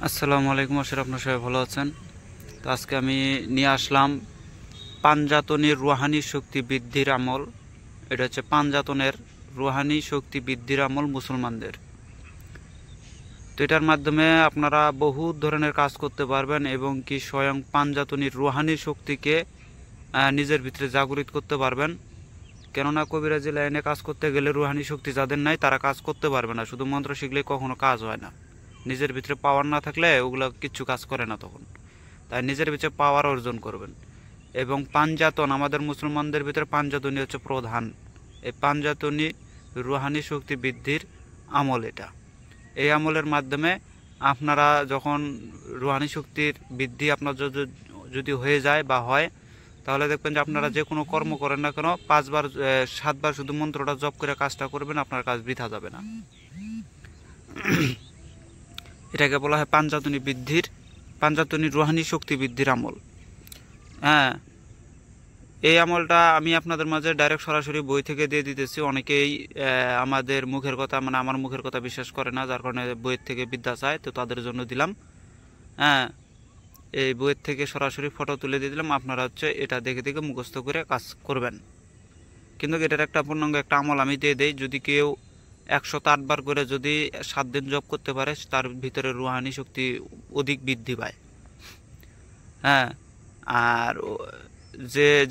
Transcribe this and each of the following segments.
আসসালামু আলাইকুম, আশা করি আপনারা সবাই ভালো আছেন। তো আজকে আমি নিয়ে আসলাম পাঞ্জাতনের রুহানি শক্তি বৃদ্ধির আমল। এটা হচ্ছে পাঞ্জাতনের রুহানি শক্তি বৃদ্ধির আমল মুসলমানদের। তো এটার মাধ্যমে আপনারা বহু ধরনের কাজ করতে পারবেন এবং কি স্বয়ং পাঞ্জাতনির রুহানি শক্তিকে নিজের ভিতরে জাগরিত করতে পারবেন। কেননা কবিরাজি লাইনে কাজ করতে গেলে রুহানি শক্তি যাদের নাই তারা কাজ করতে পারবে না। শুধু মন্ত্র শিখলে কখনো কাজ হয় না। নিজের ভিতরে পাওয়ার না থাকলে ওগুলো কিচ্ছু কাজ করে না তখন। তাই নিজের ভিতরে পাওয়ার অর্জন করবেন। এবং পাঞ্জাতন, আমাদের মুসলমানদের ভিতরে পাঞ্জাতনি হচ্ছে প্রধান। এই পাঞ্জাতনি রুহানি শক্তি বৃদ্ধির আমল এটা। এই আমলের মাধ্যমে আপনারা যখন রুহানি শক্তির বৃদ্ধি আপনার যদি হয়ে যায় বা হয়, তাহলে দেখবেন যে আপনারা যে কোনো কর্ম করেন না কেন 5 বার 7 বার শুধু মন্ত্রটা জপ করে কাজটা করবেন, আপনার কাজ বৃথা যাবে না। এটাকে বলা হয় পাঞ্জাতনি রুহানি শক্তি বৃদ্ধির আমল। হ্যাঁ, এই আমলটা আমি আপনাদের মাঝে ডাইরেক্ট সরাসরি বই থেকে দিয়ে দিতেছি। অনেকেই আমাদের মুখের কথা, মানে আমার মুখের কথা বিশ্বাস করে না, যার কারণে বইয়ের থেকে বিদ্যা চায়, তো তাদের জন্য দিলাম। হ্যাঁ, এই বইয়ের থেকে সরাসরি ফটো তুলে দিয়ে দিলাম। আপনারা হচ্ছে এটা দেখে দেখে মুখস্থ করে কাজ করবেন। কিন্তু এটার একটা পূর্ণাঙ্গ একটা আমল আমি দিয়ে দেই। যদি কেউ 108 বার করে যদি 7 দিন জপ করতে পারে, তার ভিতরে রুহানি শক্তি অধিক বৃদ্ধি পায়। হ্যাঁ, আর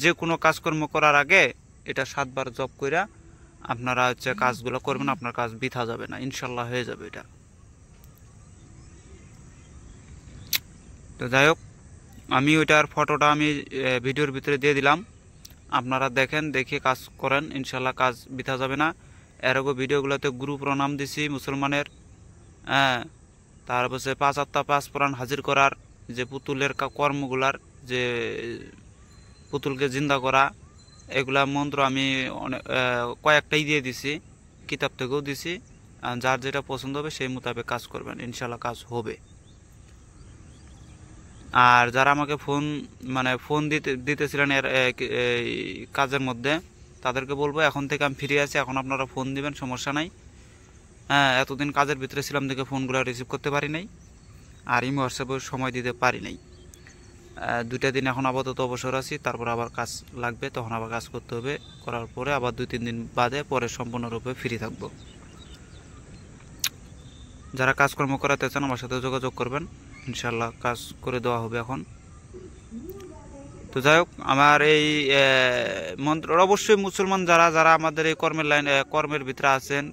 যে কোনো কাজকর্ম করার আগে এটা 7 বার জপ করে আপনারা হচ্ছে কাজগুলো করবেন, আপনার কাজ বৃথা যাবে না, ইনশাল্লাহ হয়ে যাবে এটা। তো যাই হোক, আমি ওইটার ফটোটা আমি ভিডিওর ভিতরে দিয়ে দিলাম। আপনারা দেখেন, দেখে কাজ করেন, ইনশাল্লাহ কাজ বৃথা যাবে না। এর আগে ভিডিওগুলোতে গুরু প্রণাম দিছি মুসলমানের। হ্যাঁ, তারপর 5 আত্মা 5 প্রাণ হাজির করার যে পুতুলের কর্মগুলার, যে পুতুলকে জিন্দা করা, এগুলা মন্ত্র আমি কয়েকটাই দিয়ে দিছি, কিতাব থেকেও দিছি। যার যেটা পছন্দ হবে সেই মোতাবেক কাজ করবেন, ইনশাল্লাহ কাজ হবে। আর যারা আমাকে ফোন দিতেছিলেন এর কাজের মধ্যে, তাদেরকে বলবো এখন থেকে আমি ফিরে আছি, এখন আপনারা ফোন দিবেন, সমস্যা নাই। হ্যাঁ, এতদিন কাজের ভিতরে ছিলাম দেখে ফোনগুলো রিসিভ করতে পারি নাই, আর ইমো হোয়াটসঅ্যাপে সময় দিতে পারি নাই। 2টা দিন এখন আপাতত অবসর আছি, তারপর আবার কাজ লাগবে, তখন আবার কাজ করতে হবে। করার পরে আবার 2-3 দিন বাদে পরে সম্পূর্ণরূপে ফ্রি থাকবো। যারা কাজকর্ম করাতে চান আমার সাথে যোগাযোগ করবেন, ইনশাল্লাহ কাজ করে দেওয়া হবে এখন। তো যাই হোক, আমার এই মন্ত্র অবশ্যই মুসলমান যারা আমাদের এই কর্মের ভিতরে আছেন,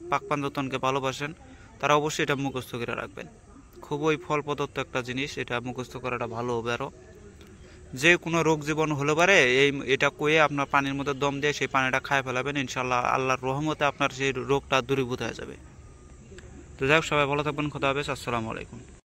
পাক পাঞ্জাতনকে ভালোবাসেন, তারা অবশ্যই এটা মুখস্থ করে রাখবেন। খুবই ফল প্রদত্ত একটা জিনিস, এটা মুখস্থ করাটা ভালো হবে। আরও যে কোনো রোগ জীবন হলে পারে এটা কয়ে আপনার পানির মধ্যে দম দিয়ে সেই পানিটা খায় ফেলাবেন, ইনশাল্লাহ আল্লাহর রহমতে আপনার সেই রোগটা দূরীভূত হয়ে যাবে। তো যাই হোক, সবাই ভালো থাকবেন, খোদা হাফেজ, আসসালামু আলাইকুম।